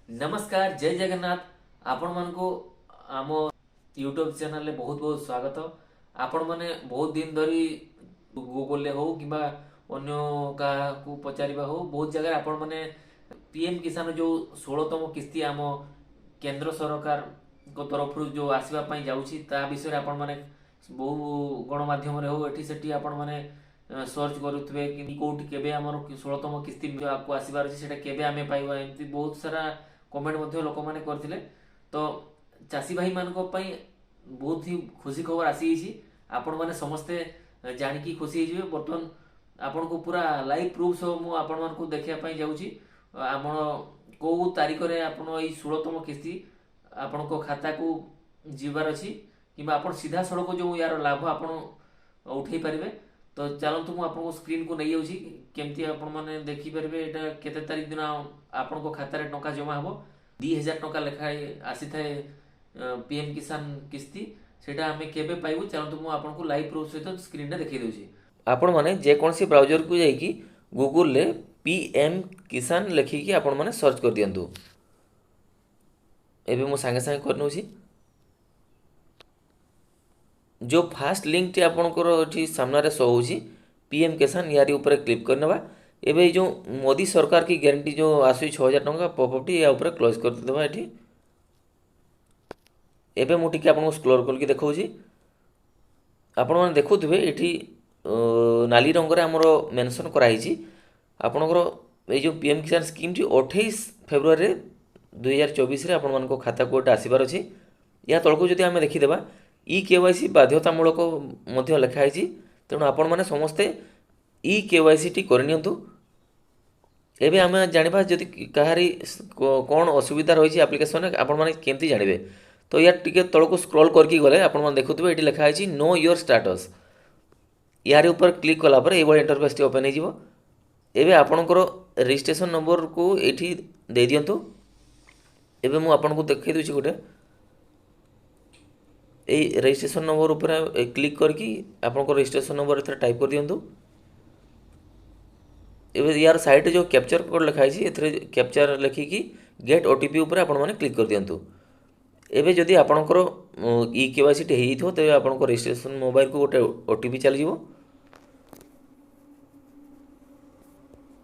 नमस्कार जय जगन्नाथ। आपण मान को आम यूट्यूब चैनल में बहुत बहुत स्वागत। आपण माने बहुत दिन धरी गूगल हो कि अन्य का पचारिबा हो बहुत जगह आपण माने पीएम किसान जो 16तम किस्ती आम केंद्र सरकार को तरफ जो आसवा पई जाउछि ता विषय आपण माने बहु गणमाध्यम रे हो एठी सेठी आपण माने सर्च करुथबे कि कोउठी केबे हमर 16तम किस्ती आपको आसीबार अछि सेटा केबे आमे पाइबा एमती बहुत सारा कमेंट मध्य लोक मैंने करथिले। तो चाषी भाई मान बहुत ही खुशी खबर आसी आपण मैंने समस्ते जानिकी खुशी हो बर्तमान आपण को पूरा लाइव प्रूफ सब मु आपण मान को देखिया पई जाउची आम को तारीख रे आपण एई 16तम किस्ती आपण को खाता को जीवार अछि कि आपण सीधा सड़क जो यार लाभ आपण उठेई पारिबे। तो चलतु मु आपको स्क्रीन को नहीं जाऊँगी केमती आपण माने देखि पारे एटा केते तारीख दिन आपण को खाता रे टंका जमा हबो 2000 टंका लेखाए आसी थाए पीएम किसान किस्ती सेटा हमें केबे पाइबु चलतु मु आपण को लाइव प्रूफ सहित स्क्रीन रे देखै दउची। आपण माने जे कोनसी ब्राउजर को जाई कि गूगल ले पीएम किसान लिखिकी आपण माने सर्च कर दियंतु। एबे मु संगे संगे करनोसी जो फास्ट लिंक टी आपणकर ये सामने शो हो पीएम किसान यारी ऊपर क्लिक करने एवं जो मोदी सरकार की गारंटी जो आसु 6000 टंका पॉपअपटी या ऊपर क्लोज कर देबा एठी। एबे मु टिके आपन स्क्रोल करके देखौची आपण माने देखुथबे एठी नाली रंग रे हमरो मेंशन कराइछि आपणकर ए जो पीएम किसान स्कीम टी 28 फेब्रुआरी 2024 रे आपण मान को खाता कोड आसीबार अछि। या तळको जदि हमें देखि देबा ई केवाईसी बाध्यतामूलक मध्य लिखाई तेणु आपण मैंने समस्ते ई केवाईसी टी करनियंतु। एबे आम जानिबा जदि कहारी कौन असुविधा रही एप्लिकेशन आपण माने केमती जानिबे। तो यार टिके तळको स्क्रॉल करके गले आपण माने देखुथबे एटी लिखाई नो योर स्टेटस यार ऊपर क्लिक कला पर एबो इंटरफेस टी ओपन हो। एबे आपणकर रजिस्ट्रेशन नंबर को एठी दे दियंतु। एबे मु आपण को देखै दोछि गोटे ये रजिस्ट्रेशन नंबर ऊपर क्लिक करके आपको रजिस्ट्रेशन नंबर एथरे टाइप कर दियंतु। एबे यार साइड जो कैप्चर कोड लिखाई एथरे कैप्चर लिखिकी गेट ओटीपी ऊपर आपण माने क्लिक कर दियंतु। एबे जदि आपणकर ई केवाईसी टे हेइथो तबे आपणकर रजिस्ट्रेशन मोबाइल को गोटे ओटीपी चली जीवो।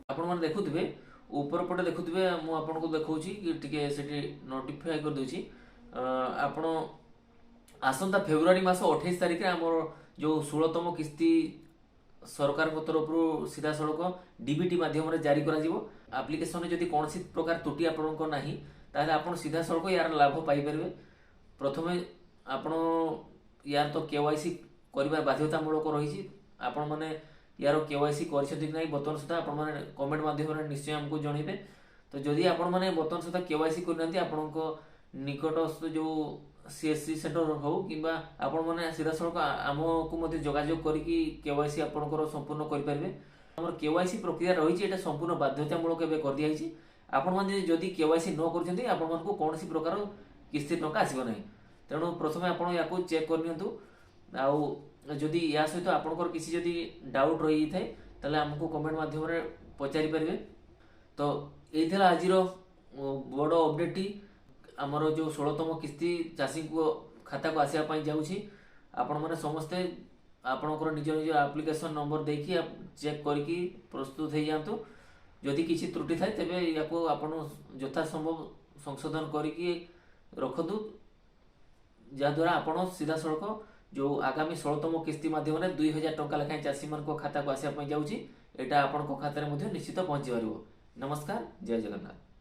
आपण माने देखुथबे ऊपर पटे देखुथबे मु आपन को देखौची कि टिके सेठी नोटिफाई कर दोची आपण आसंता फेब्रुआरी मास 28 तारिख आम जो 16तम किस्ती सरकार तरफ सीधा सड़क डीबीटी माध्यम जारी करा आप्लिकेशन जदि कौन प्रकार त्रुटि आपको ना ताहले आपण सीधा सड़क यार लाभ पाई परिबे। प्रथमे आपण यार तो केवाईसी करबा बाध्यतामूलक रही आपण माने यार केवाईसी करछथि कि नै बर्तमान सुधा आपण माने कमेंट माध्यम निश्चय हमको जणैबे। तो जदि आपण माने बर्तमान सुधा केवाईसी करनांती आपणको निकटस्थ जो सीएससी सेंटर हो कि आपण माने सीधा सड़क आम को जोगाजोग करके केवाईसी आपणकर संपूर्ण कर पारिबे। हमर केवाईसी प्रक्रिया रही है संपूर्ण बाध्यतामूलक एबे कर दिया है। आपण माने जदि केवाईसी न करछन्ती आपण मानकु कोनोसी प्रकार किस्ती टंका आसीबो नै। तेणु प्रथमे आपण याकू चेक करनियंतु आउ जदि या सहित आपणकर किसी जदि डाउट रही थाए ताले हमकु कमेंट माध्यम रे पचारि परिबे। तो एई थला आजिर बड़ अपडेट टी आमर जो 16तम किस्ती चाषी को खाता को आसिया पई जाउछि। आपण माने समस्ते आपणकर निज निज एप्लिकेशन नंबर देखि चेक करके प्रस्तुत हो जातु। जदि किसी त्रुटि थाए तेबे याको आपण यथा संभव संशोधन करके रखतु जहाँद्वारा आपण सीधा सड़क जो आगामी 16तम किस्ती माध्यम 2000 टंका लेखाएं चाषी मान खाता को आसिया पई जाउछि एटा आपण खाता रे निश्चित पहुंची पारिबो। नमस्कार जय जगन्नाथ।